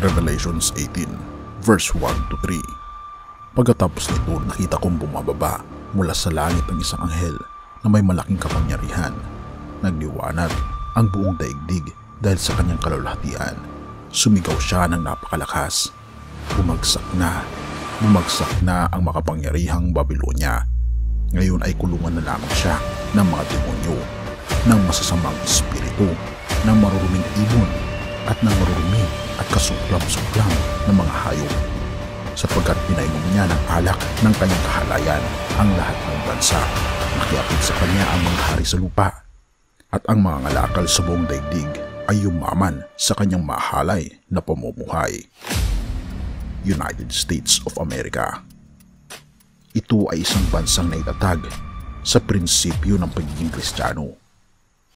Revelations 18 verse 1 to 3. Pagkatapos nito nakita kong bumababa mula sa langit ang isang anghel na may malaking kapangyarihan. Nagliwanag ang buong daigdig dahil sa kanyang kalulahatian. Sumigaw siya ng napakalakas. Bumagsak na ang makapangyarihang Babilonya. Ngayon ay kulungan na lamang siya ng mga demonyo, ng masasamang espiritu, ng maruruming ibon, at ng marurumi at kasuklam-suklam ng mga hayop, sapagkat pinainom niya ng alak ng kanyang kahalayan ang lahat ng bansa. Nakiapit sa kanya ang mga hari sa lupa, at ang mga ngalakal sa buong daigdig ay yumaman sa kanyang mahalay na pamumuhay. United States of America. Ito ay isang bansang naitatag sa prinsipyo ng pagiging Kristiyano.